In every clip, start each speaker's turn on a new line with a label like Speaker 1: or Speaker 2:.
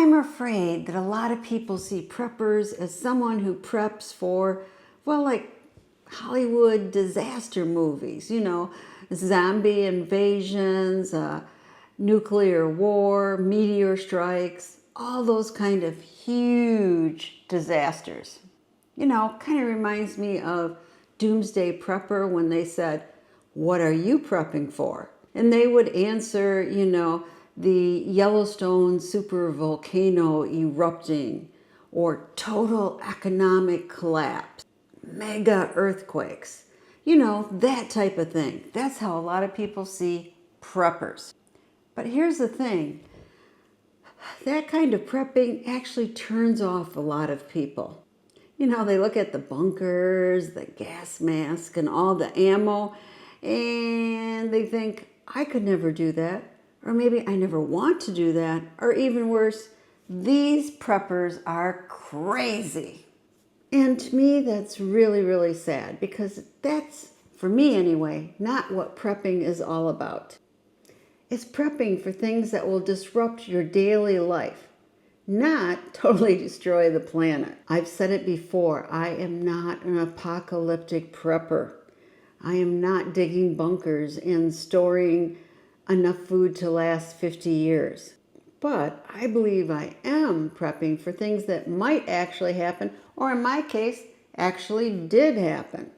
Speaker 1: I'm afraid that a lot of people see preppers as someone who preps for, well, like Hollywood disaster movies, zombie invasions, nuclear war, meteor strikes, all those kind of huge disasters. Kind of reminds me of Doomsday Prepper when they said, "What are you prepping for?" And they would answer, the Yellowstone supervolcano erupting, or total economic collapse, mega earthquakes, that type of thing. That's how a lot of people see preppers. But here's the thing, that kind of prepping actually turns off a lot of people. They look at the bunkers, the gas mask, and all the ammo, and they think, I could never do that. Or maybe I never want to do that. Or even worse, these preppers are crazy. And to me, that's really, really sad, because that's, for me anyway, not what prepping is all about. It's prepping for things that will disrupt your daily life, not totally destroy the planet. I've said it before, I am not an apocalyptic prepper. I am not digging bunkers and storing enough food to last 50 years. But I believe I am prepping for things that might actually happen, or in my case, actually did happen.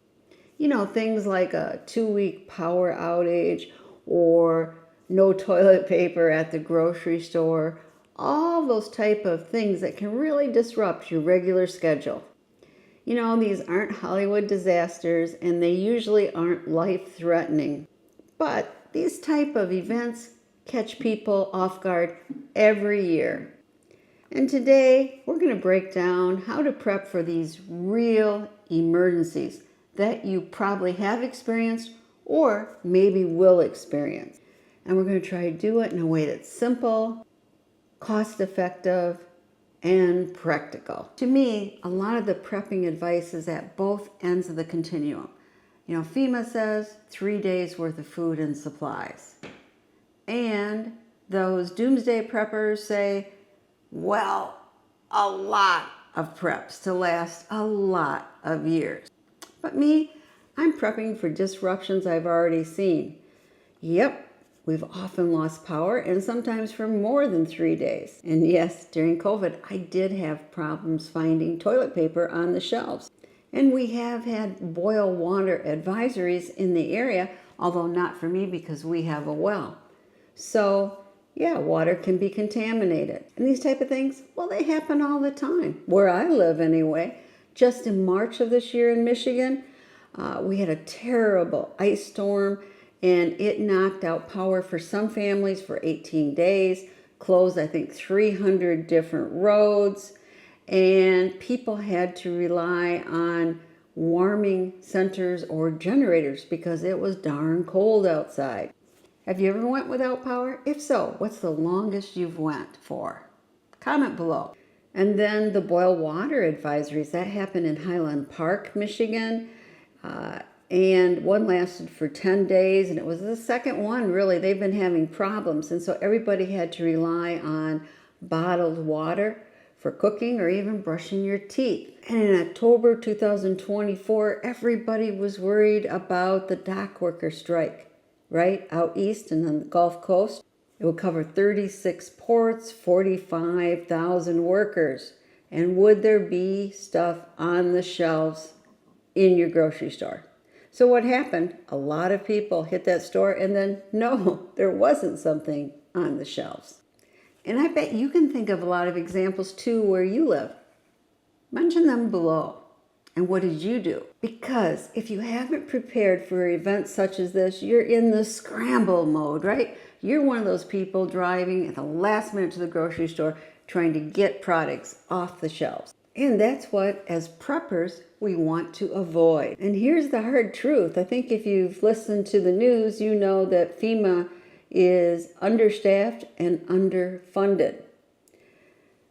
Speaker 1: Things like a 2-week power outage, or no toilet paper at the grocery store, all those type of things that can really disrupt your regular schedule. These aren't Hollywood disasters, and they usually aren't life-threatening. But these type of events catch people off guard every year. And today, we're going to break down how to prep for these real emergencies that you probably have experienced or maybe will experience. And we're going to try to do it in a way that's simple, cost-effective, and practical. To me, a lot of the prepping advice is at both ends of the continuum. FEMA says 3 days worth of food and supplies. And those doomsday preppers say, well, a lot of preps to last a lot of years. But me, I'm prepping for disruptions I've already seen. Yep, we've often lost power, and sometimes for more than 3 days. And yes, during COVID, I did have problems finding toilet paper on the shelves. And we have had boil water advisories in the area, although not for me because we have a well. So, yeah, water can be contaminated. And these type of things, well, they happen all the time, where I live anyway. Just in March of this year in Michigan, we had a terrible ice storm, and it knocked out power for some families for 18 days, closed, I think, 300 different roads, and people had to rely on warming centers or generators because it was darn cold outside. Have you ever went without power? If so, what's the longest you've went for? Comment below. And then the boil water advisories, that happened in Highland Park, Michigan. And one lasted for 10 days, and it was the second one, really. They've been having problems, and so everybody had to rely on bottled water for cooking or even brushing your teeth. And in October 2024, everybody was worried about the dock worker strike, right? Out east and on the Gulf Coast. It would cover 36 ports, 45,000 workers. And would there be stuff on the shelves in your grocery store? So what happened? A lot of people hit that store, and then no, there wasn't something on the shelves. And I bet you can think of a lot of examples too where you live. Mention them below. And what did you do? Because if you haven't prepared for events such as this, you're in the scramble mode, right? You're one of those people driving at the last minute to the grocery store trying to get products off the shelves. And that's what, as preppers, we want to avoid. And here's the hard truth. I think if you've listened to the news, you know that FEMA is understaffed and underfunded.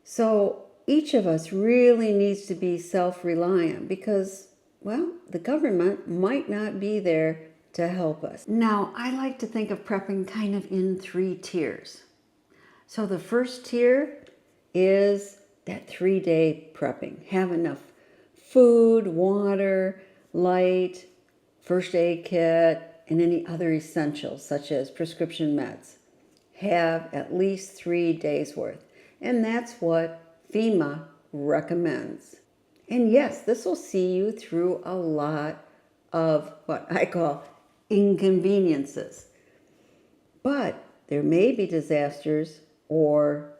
Speaker 1: So each of us really needs to be self-reliant because, well, the government might not be there to help us. Now, I like to think of prepping kind of in 3 tiers. So the first tier is that 3-day prepping. Have enough food, water, light, first aid kit, and any other essentials such as prescription meds. Have at least 3 days worth. And that's what FEMA recommends. And yes, this will see you through a lot of what I call inconveniences. But there may be disasters or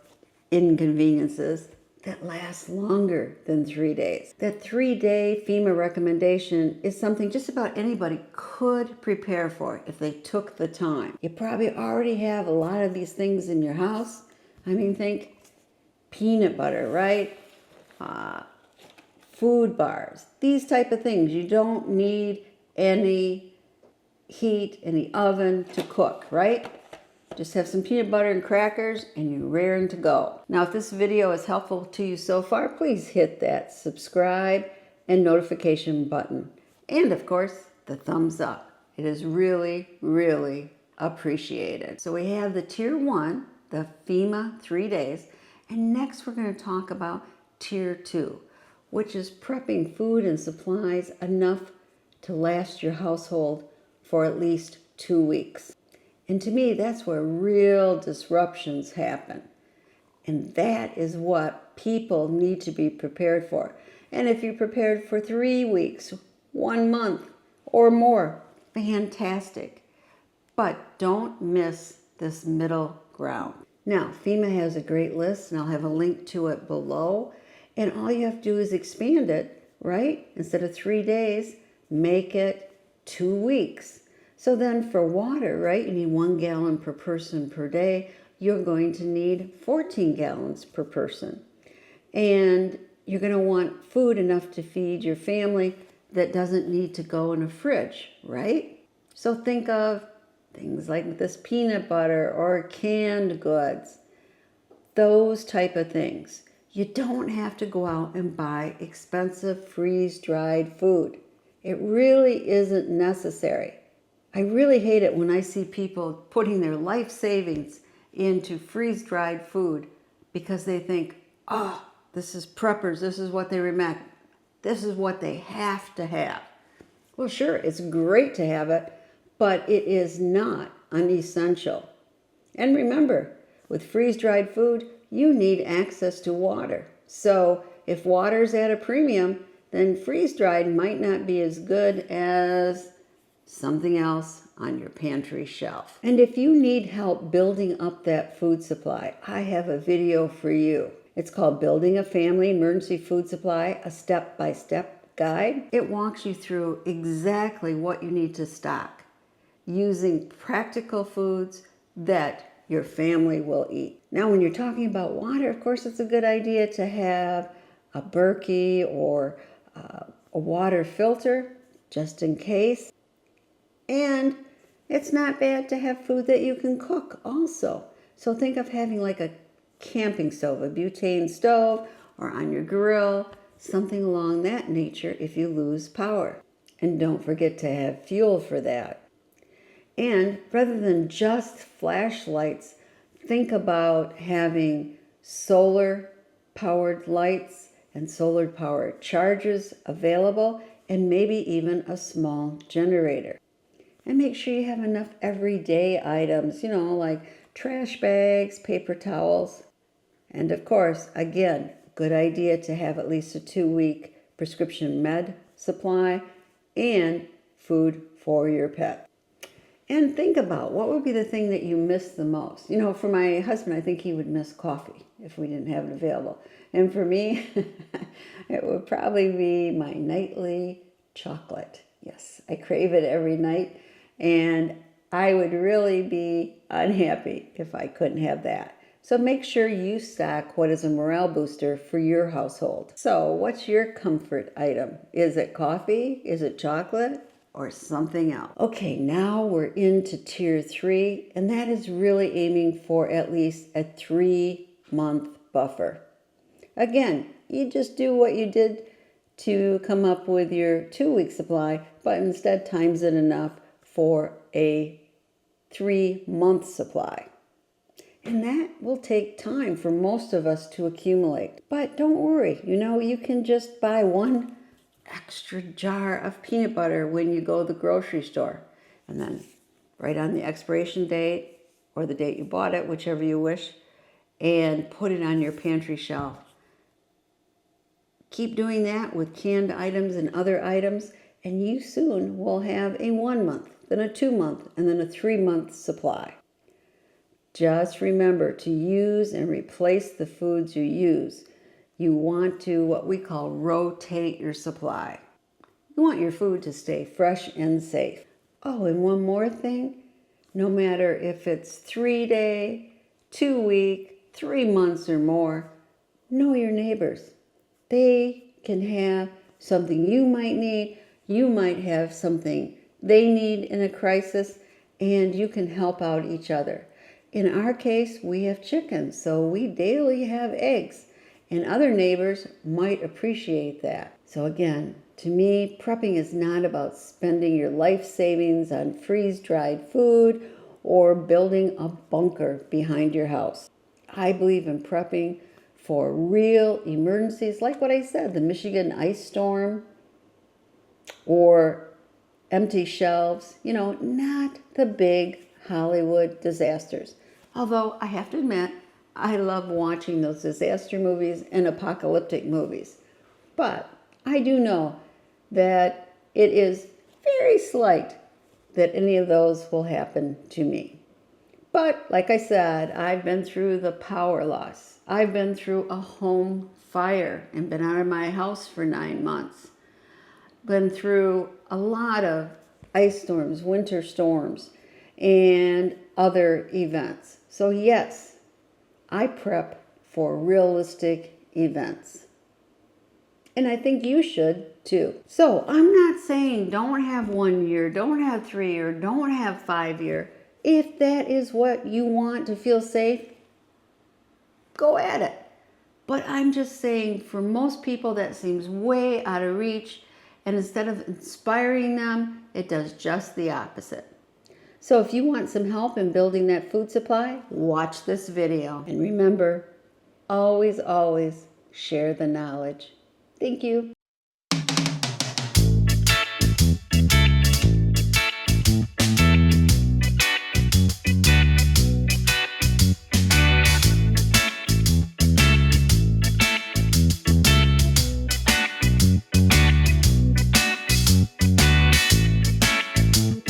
Speaker 1: inconveniences that last longer than 3 days. That 3-day FEMA recommendation is something just about anybody could prepare for if they took the time. You probably already have a lot of these things in your house. I mean, think peanut butter, right? Food bars, these type of things. You don't need any heat in the oven to cook, right? Just have some peanut butter and crackers and you're raring to go. Now, if this video is helpful to you so far, please hit that subscribe and notification button. And of course, the thumbs up. It is really, really appreciated. So we have the Tier 1, the FEMA 3 days. And next we're going to talk about Tier 2, which is prepping food and supplies enough to last your household for at least 2 weeks. And to me, that's where real disruptions happen. And that is what people need to be prepared for. And if you're prepared for 3 weeks, 1 month, or more, fantastic. But don't miss this middle ground. Now, FEMA has a great list, and I'll have a link to it below. And all you have to do is expand it, right? Instead of 3 days, make it 2 weeks. So then for water, right, you need 1 gallon per person per day. You're going to need 14 gallons per person. And you're going to want food enough to feed your family that doesn't need to go in a fridge, right? So think of things like this peanut butter or canned goods, those type of things. You don't have to go out and buy expensive freeze-dried food. It really isn't necessary. I really hate it when I see people putting their life savings into freeze-dried food because they think, oh, this is preppers, this is what they recommend, this is what they have to have. Well, sure, it's great to have it, but it is not unessential. And remember, with freeze-dried food, you need access to water. So if water's at a premium, then freeze-dried might not be as good as something else on your pantry shelf. And if you need help building up that food supply, I have a video for you. It's called Building a Family Emergency Food Supply, a step-by-step guide. It walks you through exactly what you need to stock using practical foods that your family will eat. Now, when you're talking about water, of course, it's a good idea to have a Berkey or a water filter just in case. And it's not bad to have food that you can cook also. So think of having like a camping stove, a butane stove, or on your grill, something along that nature if you lose power. And don't forget to have fuel for that. And rather than just flashlights, think about having solar-powered lights and solar-powered chargers available, and maybe even a small generator. And make sure you have enough everyday items, like trash bags, paper towels. And of course, again, good idea to have at least a 2-week prescription med supply and food for your pet. And think about what would be the thing that you miss the most. For my husband, I think he would miss coffee if we didn't have it available. And for me, it would probably be my nightly chocolate. Yes, I crave it every night. And I would really be unhappy if I couldn't have that. So make sure you stock what is a morale booster for your household. So what's your comfort item? Is it coffee? Is it chocolate? Or something else? Okay, now we're into Tier 3, and that is really aiming for at least a 3-month buffer. Again, you just do what you did to come up with your 2-week supply, but instead times it enough for a 3-month supply. And that will take time for most of us to accumulate. But don't worry, you can just buy one extra jar of peanut butter when you go to the grocery store. And then write on the expiration date or the date you bought it, whichever you wish, and put it on your pantry shelf. Keep doing that with canned items and other items, and you soon will have a 1 month, then a 2 month, and then a 3 month supply. Just remember to use and replace the foods you use. You want to, what we call, rotate your supply. You want your food to stay fresh and safe. Oh, and one more thing, no matter if it's 3 day, 2 week, 3 months or more, know your neighbors. They can have something you might need. You might have something they need in a crisis, and you can help out each other. In our case, we have chickens, so we daily have eggs, and other neighbors might appreciate that. So again, to me, prepping is not about spending your life savings on freeze-dried food or building a bunker behind your house. I believe in prepping for real emergencies, like what I said, the Michigan ice storm or empty shelves, not the big Hollywood disasters. Although I have to admit, I love watching those disaster movies and apocalyptic movies. But I do know that it is very slight that any of those will happen to me. But like I said, I've been through the power loss. I've been through a home fire and been out of my house for 9 months. Been through a lot of ice storms, winter storms, and other events. So yes, I prep for realistic events. And I think you should too. So I'm not saying don't have 1 year, don't have 3 year, don't have 5 year. If that is what you want to feel safe, go at it. But I'm just saying for most people that seems way out of reach, and instead of inspiring them, it does just the opposite. So if you want some help in building that food supply, watch this video. And remember, always, always share the knowledge. Thank you.